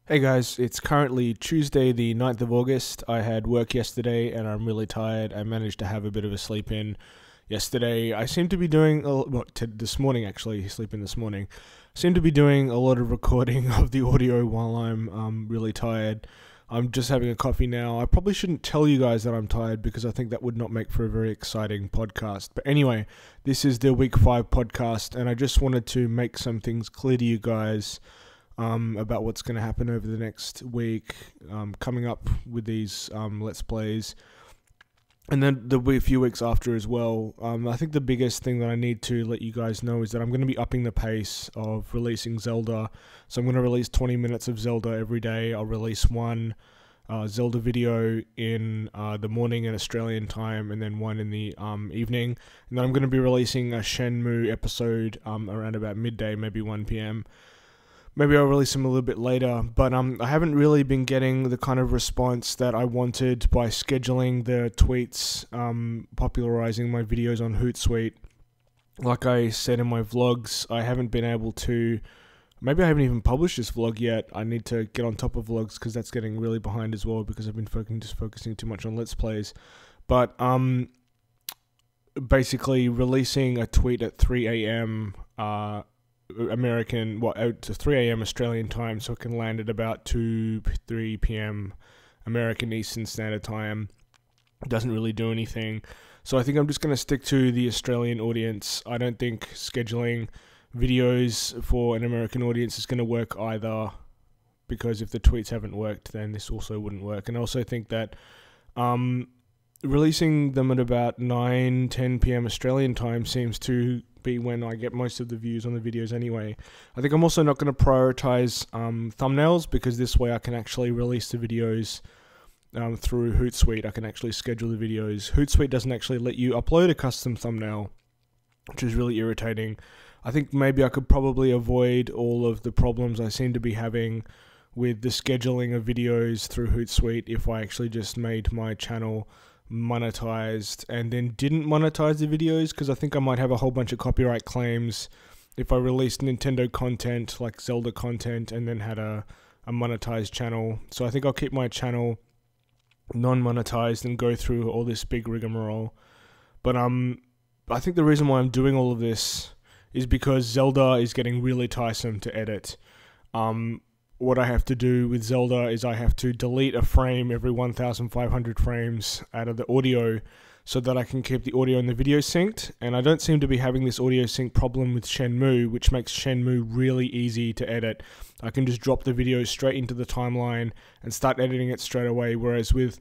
Hey guys, it's currently Tuesday the 9th of August. I had work yesterday and I'm really tired. I managed to have a bit of a sleep in yesterday. I seem to be doing, this morning actually, sleep in this morning. I seem to be doing a lot of recording of the audio while I'm really tired. I'm just having a coffee now. I probably shouldn't tell you guys that I'm tired because I think that would not make for a very exciting podcast. But anyway, this is the week 5 podcast and I just wanted to make some things clear to you guys about what's going to happen over the next week, coming up with these Let's Plays, and then there'll be a few weeks after as well. I think the biggest thing that I need to let you guys know is that I'm going to be upping the pace of releasing Zelda. So I'm going to release 20 minutes of Zelda every day. I'll release one Zelda video in the morning in Australian time, and then one in the evening. And then I'm going to be releasing a Shenmue episode around about midday, maybe 1 p.m. Maybe I'll release them a little bit later, but I haven't really been getting the kind of response that I wanted by scheduling the tweets, popularizing my videos on Hootsuite. Like I said in my vlogs, I haven't been able to, maybe I haven't even published this vlog yet. I need to get on top of vlogs because that's getting really behind as well because I've been focusing too much on Let's Plays. But basically releasing a tweet at 3 a.m. Out to 3 a.m. Australian time, so it can land at about 3 p.m. American Eastern Standard Time. It doesn't really do anything. So I think I'm just going to stick to the Australian audience. I don't think scheduling videos for an American audience is going to work either, because if the tweets haven't worked, then this also wouldn't work. And I also think that releasing them at about 9-10 p.m. Australian time seems to be when I get most of the views on the videos anyway. I think I'm also not going to prioritize thumbnails, because this way I can actually release the videos through Hootsuite. I can actually schedule the videos. Hootsuite doesn't actually let you upload a custom thumbnail, which is really irritating. I think maybe I could probably avoid all of the problems I seem to be having with the scheduling of videos through Hootsuite if I actually just made my channel monetized and then didn't monetize the videos, because I think I might have a whole bunch of copyright claims if I released Nintendo content like Zelda content and then had a monetized channel. So I think I'll keep my channel non-monetized and go through all this big rigmarole. But I think the reason why I'm doing all of this is because Zelda is getting really tiresome to edit. What I have to do with Zelda is I have to delete a frame every 1,500 frames out of the audio so that I can keep the audio and the video synced. And I don't seem to be having this audio sync problem with Shenmue, which makes Shenmue really easy to edit. I can just drop the video straight into the timeline and start editing it straight away. Whereas with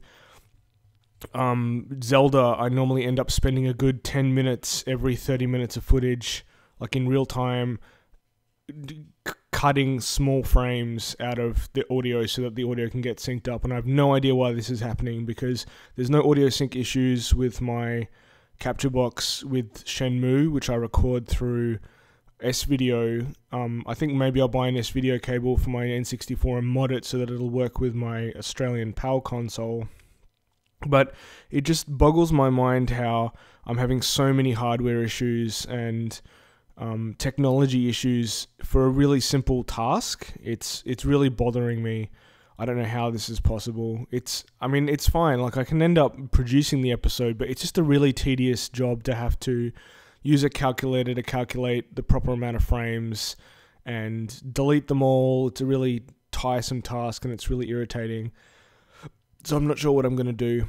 Zelda, I normally end up spending a good 10 minutes every 30 minutes of footage, like in real time, cutting small frames out of the audio so that the audio can get synced up. And I have no idea why this is happening, because there's no audio sync issues with my capture box with Shenmue, which I record through S-Video. I think maybe I'll buy an S-Video cable for my N64 and mod it so that it'll work with my Australian PAL console. But it just boggles my mind how I'm having so many hardware issues and technology issues for a really simple task. It's really bothering me. I don't know how this is possible. It's fine. Like, I can end up producing the episode, but it's just a really tedious job to have to use a calculator to calculate the proper amount of frames and delete them all. It's a really tiresome task and it's really irritating. So I'm not sure what I'm going to do.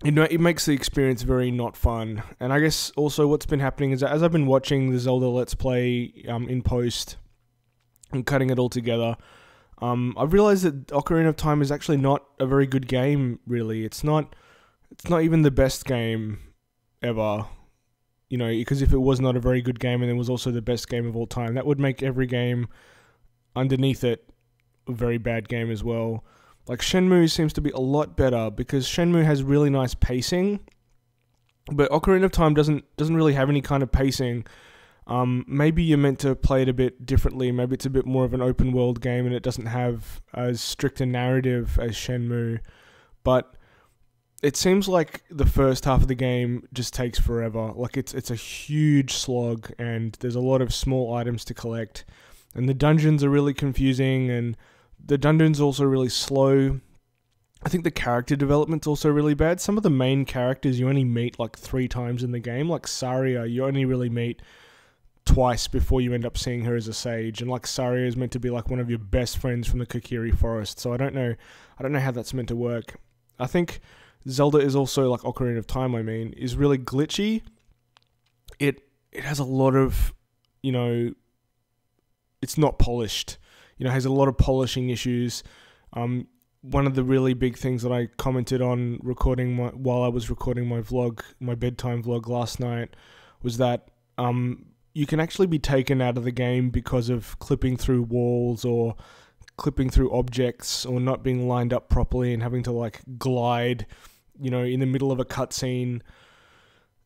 It makes the experience very not fun. And I guess also what's been happening is that as I've been watching the Zelda Let's Play in post and cutting it all together, I've realized that Ocarina of Time is actually not a very good game, really. It's not even the best game ever. Because if it was not a very good game and it was also the best game of all time, that would make every game underneath it a very bad game as well. Like, Shenmue seems to be a lot better because Shenmue has really nice pacing, but Ocarina of Time doesn't really have any kind of pacing. Maybe you're meant to play it a bit differently. Maybe it's a bit more of an open world game and it doesn't have as strict a narrative as Shenmue. But it seems like the first half of the game just takes forever. Like, it's a huge slog and there's a lot of small items to collect. And the dungeons are really confusing and the dungeon's also really slow. I think the character development's also really bad. Some of the main characters you only meet like 3 times in the game. Like Saria, you only really meet twice before you end up seeing her as a sage. And like Saria is meant to be like one of your best friends from the Kokiri Forest. So I don't know how that's meant to work. I think Zelda is also, like Ocarina of Time, is really glitchy. It has a lot of, it's not polished. Has a lot of polishing issues. One of the really big things that I commented on while I was recording my vlog, my bedtime vlog last night, was that you can actually be taken out of the game because of clipping through walls or clipping through objects or not being lined up properly and having to like glide, in the middle of a cutscene.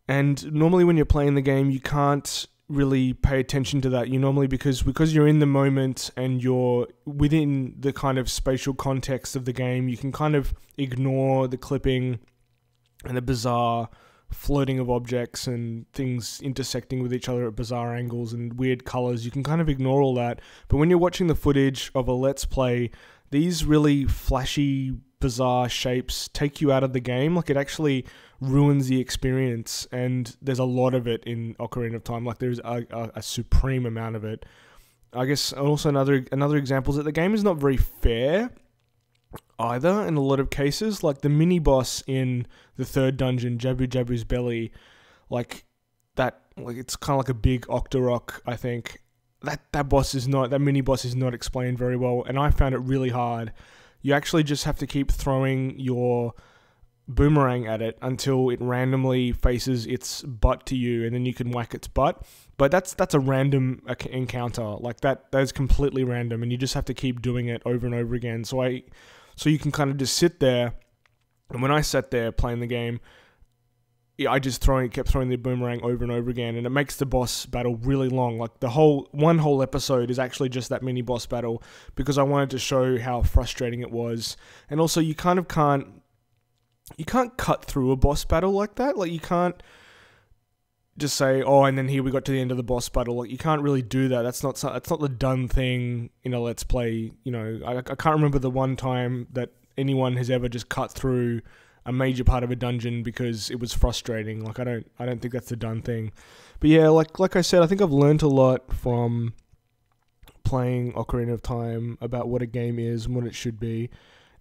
And normally when you're playing the game, you can't really pay attention to that. You normally, because you're in the moment and you're within the kind of spatial context of the game, you can kind of ignore the clipping and the bizarre floating of objects and things intersecting with each other at bizarre angles and weird colors. You can kind of ignore all that. But when you're watching the footage of a Let's Play, these really flashy, bizarre shapes take you out of the game. Like, it actually ruins the experience, and there's a lot of it in Ocarina of Time. Like, there's a supreme amount of it. I guess also another example is that the game is not very fair either in a lot of cases. Like the mini boss in the 3rd dungeon, Jabu Jabu's Belly, like it's kind of like a big Octorok. I think that mini boss is not explained very well, and I found it really hard. You actually just have to keep throwing your boomerang at it until it randomly faces its butt to you, and then you can whack its butt. But that's a random encounter. Like that is completely random, and you just have to keep doing it over and over again. So you can kind of just sit there, and when I sat there playing the game, I just kept throwing the boomerang over and over again, and it makes the boss battle really long. Like one whole episode is actually just that mini boss battle, because I wanted to show how frustrating it was. And also, you kind of can't cut through a boss battle like that. Like, you can't just say, oh, and then here we got to the end of the boss battle. Like, you can't really do that. That's not the done thing in a Let's Play. I can't remember the one time that anyone has ever just cut through a major part of a dungeon because it was frustrating. Like, I don't think that's the done thing. But yeah, like I said, I think I've learned a lot from playing Ocarina of Time about what a game is and what it should be.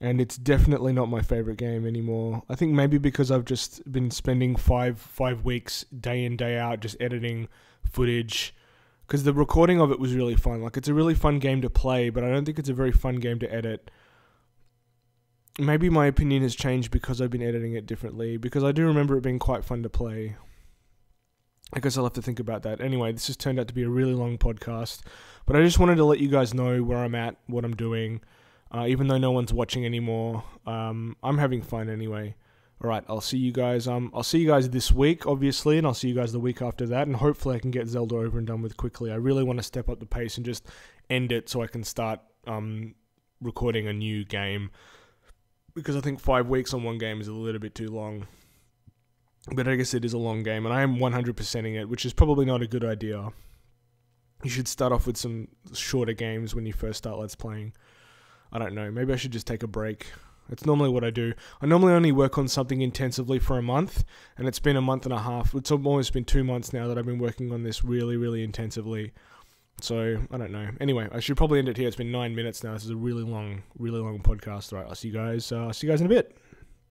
And it's definitely not my favorite game anymore. I think maybe because I've just been spending five weeks day in, day out just editing footage, because the recording of it was really fun. Like, it's a really fun game to play, but I don't think it's a very fun game to edit. Maybe my opinion has changed because I've been editing it differently, because I do remember it being quite fun to play. I guess I'll have to think about that. Anyway, this has turned out to be a really long podcast, but I just wanted to let you guys know where I'm at, what I'm doing. Even though no one's watching anymore, I'm having fun anyway. All right, I'll see you guys. I'll see you guys this week, obviously, and I'll see you guys the week after that. And hopefully, I can get Zelda over and done with quickly. I really want to step up the pace and just end it so I can start recording a new game, because I think 5 weeks on one game is a little bit too long. But I guess it is a long game, and I am 100%ing it, which is probably not a good idea. You should start off with some shorter games when you first start Let's Playing. I don't know, maybe I should just take a break. That's normally what I do. I normally only work on something intensively for a month, and it's been a month and a half. It's almost been 2 months now that I've been working on this really, really intensively. So, I don't know. Anyway, I should probably end it here. It's been 9 minutes now. This is a really long podcast. All right, I'll see you guys in a bit.